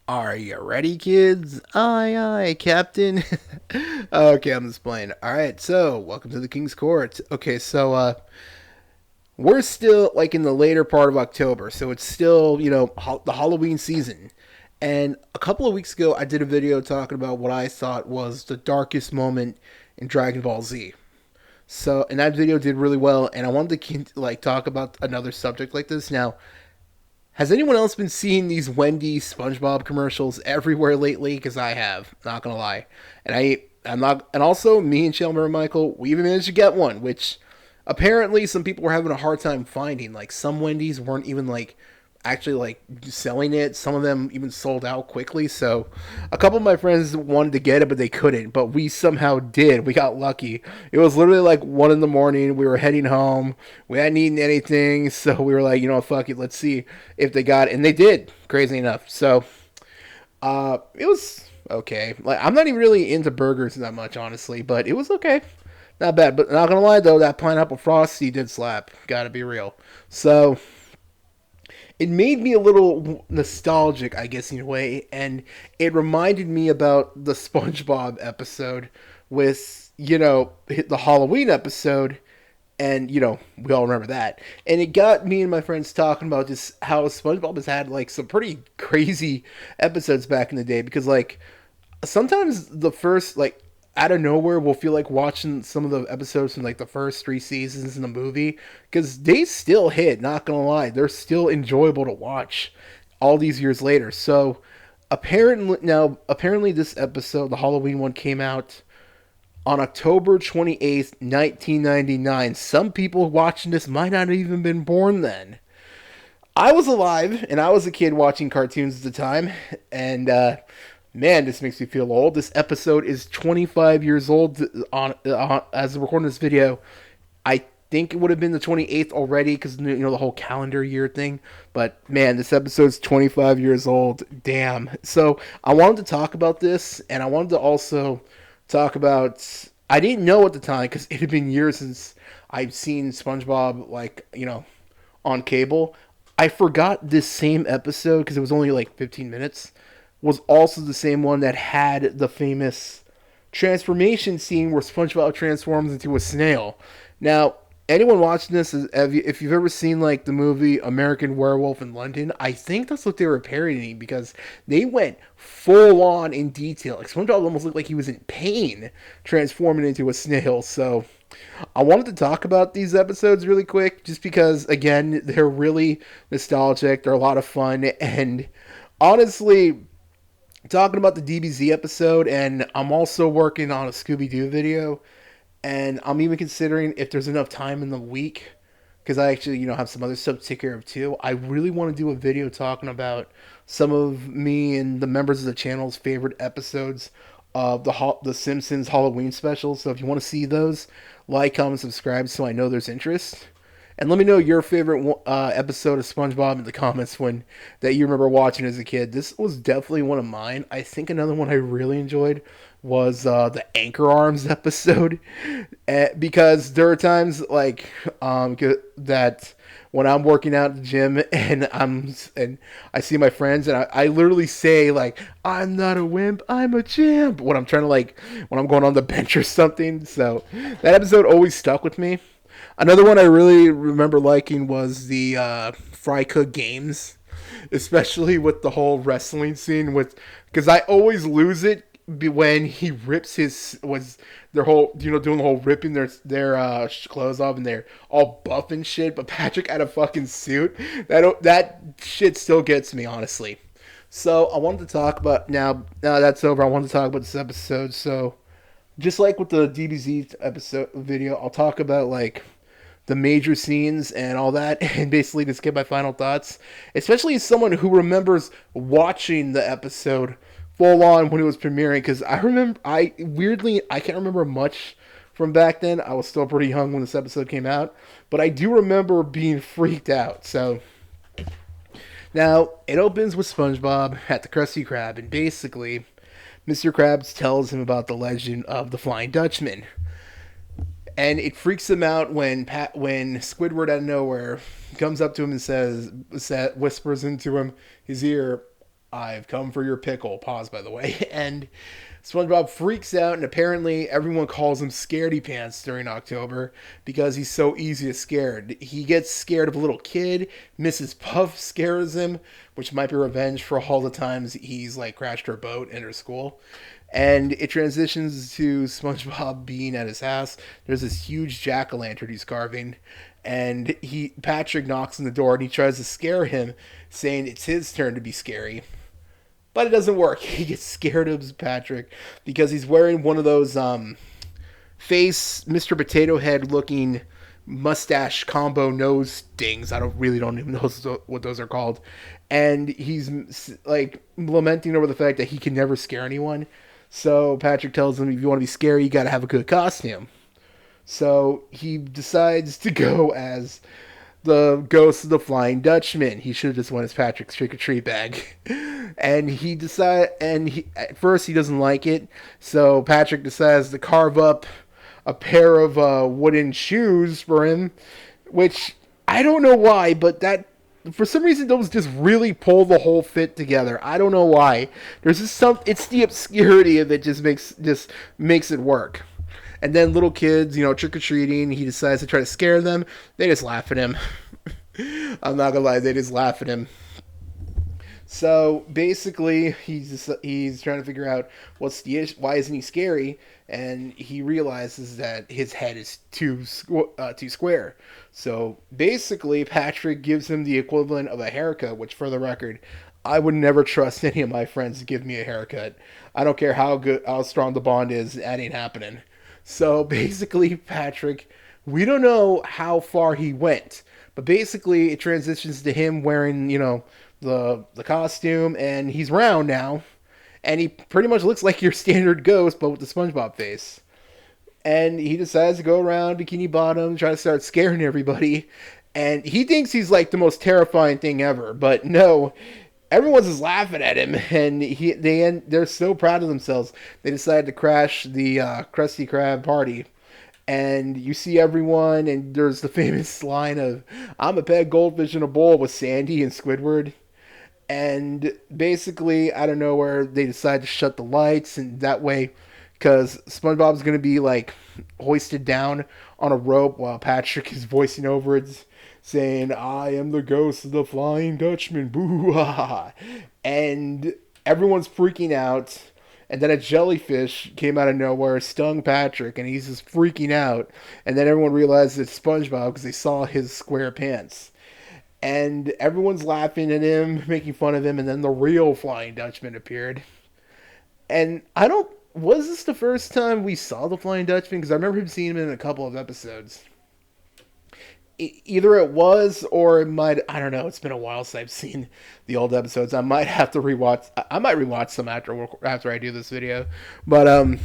Are you ready, kids? Aye, aye, Captain. Okay, I'm just playing. All right, so welcome to the King's Court. Okay, we're still like in the later part of October, so it's still the Halloween season. And a couple of weeks ago, I did a video talking about what I thought was the darkest moment in Dragon Ball Z. So, and that video did really well, and I wanted to talk about another subject like this now. Has anyone else been seeing these Wendy SpongeBob commercials everywhere lately? Because I have, not gonna lie, I'm not, and also me and Chandler and Michael, we even managed to get one, which apparently some people were having a hard time finding. Like some Wendy's weren't even actually selling it. Some of them even sold out quickly. So a couple of my friends wanted to get it, but they couldn't. But we somehow did. We got lucky. It was literally like 1 in the morning. We were heading home. We hadn't eaten anything, so we were like, fuck it. Let's see if they got it, and they did. Crazy enough. So it was okay. Like I'm not even really into burgers that much, honestly, but it was okay. Not bad, but not gonna lie though, that pineapple frosty did slap. Gotta be real. So it made me a little nostalgic, I guess, in a way, and it reminded me about the SpongeBob episode with, the Halloween episode, and, we all remember that. And it got me and my friends talking about just how SpongeBob has had, some pretty crazy episodes back in the day, because, sometimes the first, out of nowhere we'll feel like watching some of the episodes from the first three seasons in the movie because they still hit, not gonna lie, they're still enjoyable to watch all these years later. So apparently this episode, the Halloween one, came out on October 28th 1999. Some people watching this might not have even been born then. I was alive and I was a kid watching cartoons at the time, and man, this makes me feel old. This episode is 25 years old as we're recording this video. I think it would have been the 28th already because the whole calendar year thing. But man, this episode's 25 years old. Damn. So I wanted to talk about this, and I wanted to also talk about. I didn't know at the time because it had been years since I've seen SpongeBob on cable. I forgot this same episode because it was only 15 minutes was also the same one that had the famous transformation scene where SpongeBob transforms into a snail. Now, anyone watching this, if you've ever seen the movie American Werewolf in London, I think that's what they were parodying because they went full on in detail. Like SpongeBob almost looked like he was in pain transforming into a snail. So I wanted to talk about these episodes really quick just because, again, they're really nostalgic. They're a lot of fun. And honestly, talking about the DBZ episode, and I'm also working on a Scooby Doo video, and I'm even considering if there's enough time in the week because I actually have some other stuff to take care of too. I really want to do a video talking about some of me and the members of the channel's favorite episodes of the Simpsons Halloween special. So if you want to see those, like, comment, subscribe, so I know there's interest. And let me know your favorite episode of SpongeBob in the comments that you remember watching as a kid. This was definitely one of mine. I think another one I really enjoyed was the Anchor Arms episode, because there are times that when I'm working out at the gym and I see my friends and I literally say I'm not a wimp, I'm a champ when I'm trying to when I'm going on the bench or something. So that episode always stuck with me. Another one I really remember liking was the Fry Cook Games, especially with the whole wrestling scene with because I always lose it when he rips his was their whole doing the whole ripping their clothes off and they're all buff and shit, but Patrick had a fucking suit. That shit still gets me, honestly. So I wanted to talk about now that's over. I wanted to talk about this episode. So just like with the DBZ episode video, I'll talk about the major scenes and all that, and basically just get my final thoughts. Especially as someone who remembers watching the episode full on when it was premiering, because I can't remember much from back then. I was still pretty young when this episode came out, but I do remember being freaked out. So now it opens with SpongeBob at the Krusty Krab, and basically Mr. Krabs tells him about the legend of the Flying Dutchman. And it freaks him out when Squidward out of nowhere comes up to him and whispers into his ear, I've come for your pickle. Pause, by the way. And SpongeBob freaks out, and apparently everyone calls him Scaredy Pants during October because he's so easy to scare. He gets scared of a little kid. Mrs. Puff scares him, which might be revenge for all the times he's like crashed her boat in her school. And it transitions to SpongeBob being at his house. There's this huge jack-o'-lantern he's carving, and Patrick knocks on the door and he tries to scare him, saying it's his turn to be scary. But it doesn't work. He gets scared of Patrick because he's wearing one of those face Mr. Potato Head looking mustache combo nose things. I don't even know what those are called. And he's like lamenting over the fact that he can never scare anyone. So Patrick tells him, if you want to be scary, you got to have a good costume. So he decides to go as the ghost of the Flying Dutchman. He should have just went as Patrick's trick-or-treat bag. And at first he doesn't like it, so Patrick decides to carve up a pair of wooden shoes for him, which I don't know why, but that for some reason those just really pull the whole fit together. I don't know why. There's just it's the obscurity of it just makes it work. And then little kids, trick-or-treating, he decides to try to scare them. They just laugh at him. I'm not gonna lie, they just laugh at him. So basically, he's trying to figure out why isn't he scary, and he realizes that his head is too square. So basically, Patrick gives him the equivalent of a haircut, which, for the record, I would never trust any of my friends to give me a haircut. I don't care how strong the bond is, that ain't happening. So basically, Patrick, we don't know how far he went, but basically it transitions to him wearing, the costume, and he's round now, and he pretty much looks like your standard ghost, but with the SpongeBob face. And he decides to go around Bikini Bottom, try to start scaring everybody, and he thinks he's like the most terrifying thing ever, but no, everyone's just laughing at him, and they're so proud of themselves, they decide to crash the Krusty Krab party. And you see everyone, and there's the famous line of, "I'm a pet goldfish in a bowl" with Sandy and Squidward. And basically, out of nowhere, they decide to shut the lights, and that way, because SpongeBob's going to be like hoisted down on a rope while Patrick is voicing over it, saying, "I am the ghost of the Flying Dutchman, boo-ha." And everyone's freaking out. And then a jellyfish came out of nowhere, stung Patrick, and he's just freaking out. And then everyone realizes it's SpongeBob because they saw his square pants. And everyone's laughing at him, making fun of him, and then the real Flying Dutchman appeared. And was this the first time we saw the Flying Dutchman? Because I remember him seeing him in a couple of episodes. Either it was, or it might, I don't know, it's been a while since I've seen the old episodes. I might have to rewatch, I might rewatch some after I do this video. But,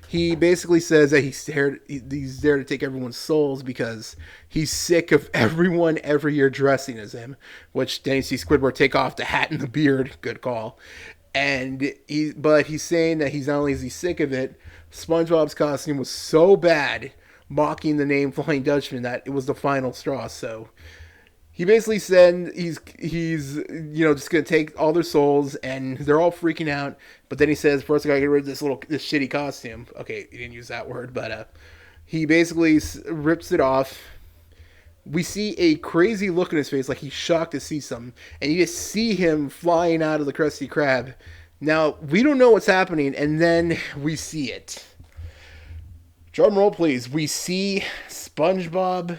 he basically says that he's there to take everyone's souls because he's sick of everyone every year dressing as him. Which then you see Squidward take off the hat and the beard. Good call. But he's saying that he's not only is he sick of it, SpongeBob's costume was so bad, mocking the name Flying Dutchman, that it was the final straw. So he basically said he's just gonna take all their souls, and they're all freaking out. But then he says, first I gotta get rid of this shitty costume. Okay, he didn't use that word, but he basically rips it off. We see a crazy look in his face, like he's shocked to see something, and you just see him flying out of the Krusty Krab. Now we don't know what's happening, and then we see it. Drum roll, please. We see SpongeBob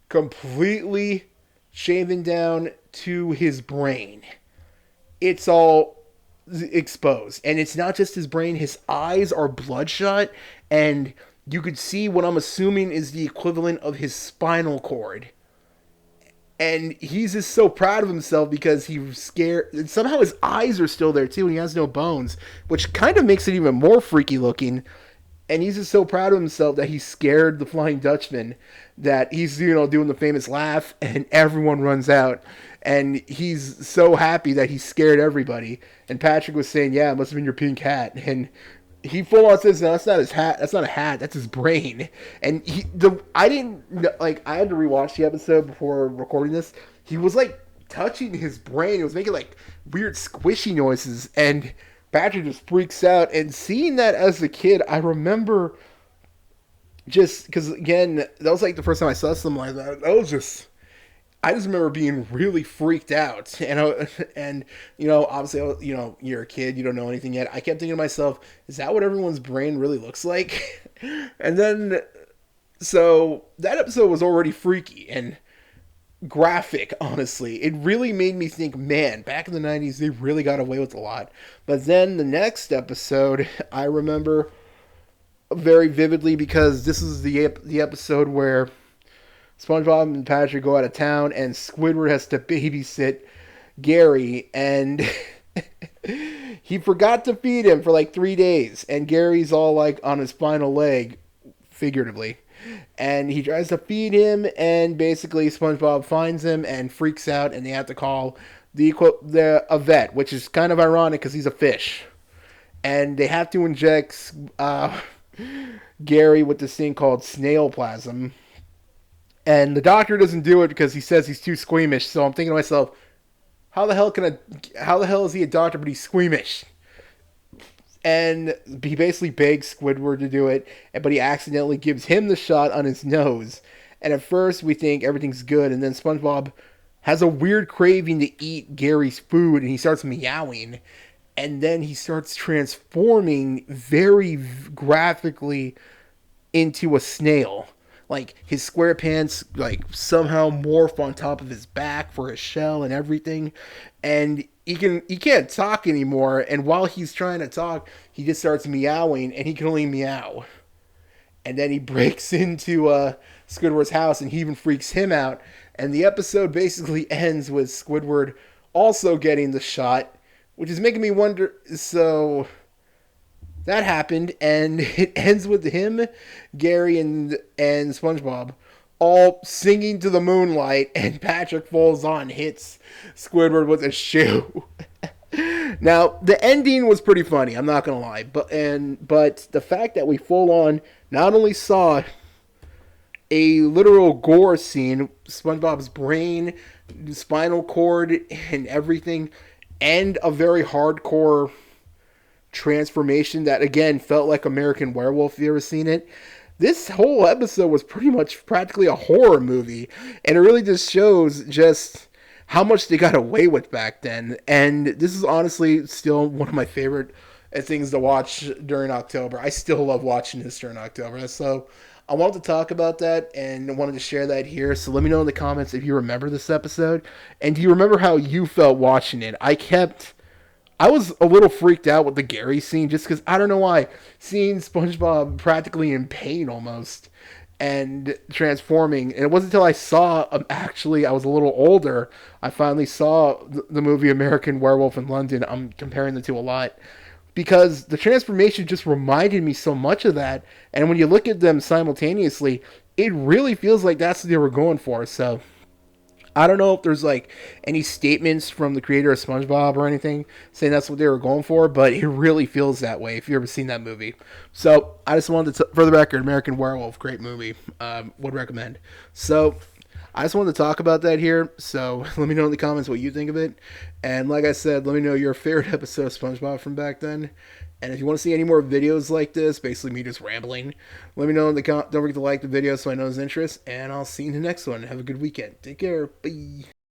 completely shaven down to his brain. It's all exposed. And it's not just his brain. His eyes are bloodshot. And you could see what I'm assuming is the equivalent of his spinal cord. And he's just so proud of himself because he's scared. And somehow his eyes are still there too. And he has no bones. Which kind of makes it even more freaky looking. And he's just so proud of himself that he scared the Flying Dutchman, that he's, doing the famous laugh, and everyone runs out. And he's so happy that he scared everybody. And Patrick was saying, yeah, it must have been your pink hat. And he full on says, no, that's not his hat. That's not a hat. That's his brain. And I had to rewatch the episode before recording this. He was like touching his brain. It was making like weird squishy noises, and Patrick just freaks out. And seeing that as a kid, I remember just because again, that was like the first time I saw something like that. That was just I just remember being really freaked out, and obviously, you're a kid, you don't know anything yet. I kept thinking to myself, is that what everyone's brain really looks like? And then, so that episode was already freaky and graphic. Honestly, it really made me think, man, back in the '90s, they really got away with a lot. But then the next episode, I remember very vividly because this is the episode where SpongeBob and Patrick go out of town, and Squidward has to babysit Gary, and he forgot to feed him for like 3 days, and Gary's all like on his final leg, figuratively, and he tries to feed him, and basically SpongeBob finds him and freaks out, and they have to call a vet, which is kind of ironic because he's a fish, and they have to inject Gary with this thing called snail plasm, and the doctor doesn't do it because he says he's too squeamish. So I'm thinking to myself, how the hell is he a doctor but he's squeamish? And he basically begs Squidward to do it, but he accidentally gives him the shot on his nose. And at first we think everything's good, and then SpongeBob has a weird craving to eat Gary's food, and he starts meowing. And then he starts transforming very graphically into a snail. Like his square pants like somehow morph on top of his back for his shell and everything, and he can't talk anymore. And while he's trying to talk, he just starts meowing, and he can only meow. And then he breaks into Squidward's house, and he even freaks him out. And the episode basically ends with Squidward also getting the shot, which is making me wonder. So that happened, and it ends with him, Gary, and SpongeBob all singing to the moonlight, and Patrick falls on, hits Squidward with a shoe. Now, the ending was pretty funny, I'm not gonna lie, but the fact that we full on not only saw a literal gore scene, SpongeBob's brain, spinal cord, and everything, and a very hardcore transformation that again felt like American Werewolf, if you ever seen it. This whole episode was pretty much practically a horror movie, and it really just shows just how much they got away with back then. And this is honestly still one of my favorite things to watch during October. I still love watching this during October, so I wanted to talk about that and wanted to share that here. So let me know in the comments if you remember this episode, and do you remember how you felt watching it? I was a little freaked out with the Gary scene just because I don't know why. Seeing SpongeBob practically in pain almost and transforming. And it wasn't until I saw, I was a little older, I finally saw the movie American Werewolf in London. I'm comparing the two a lot because the transformation just reminded me so much of that. And when you look at them simultaneously, it really feels like that's what they were going for. So I don't know if there's like any statements from the creator of SpongeBob or anything saying that's what they were going for, but it really feels that way if you've ever seen that movie. So I just wanted to, for the record, American Werewolf, great movie, would recommend. So I just wanted to talk about that here. So let me know in the comments what you think of it. And like I said, let me know your favorite episode of SpongeBob from back then. And if you want to see any more videos like this, basically me just rambling, let me know in the comments. Don't forget to like the video so I know his interest. And I'll see you in the next one. Have a good weekend. Take care. Bye.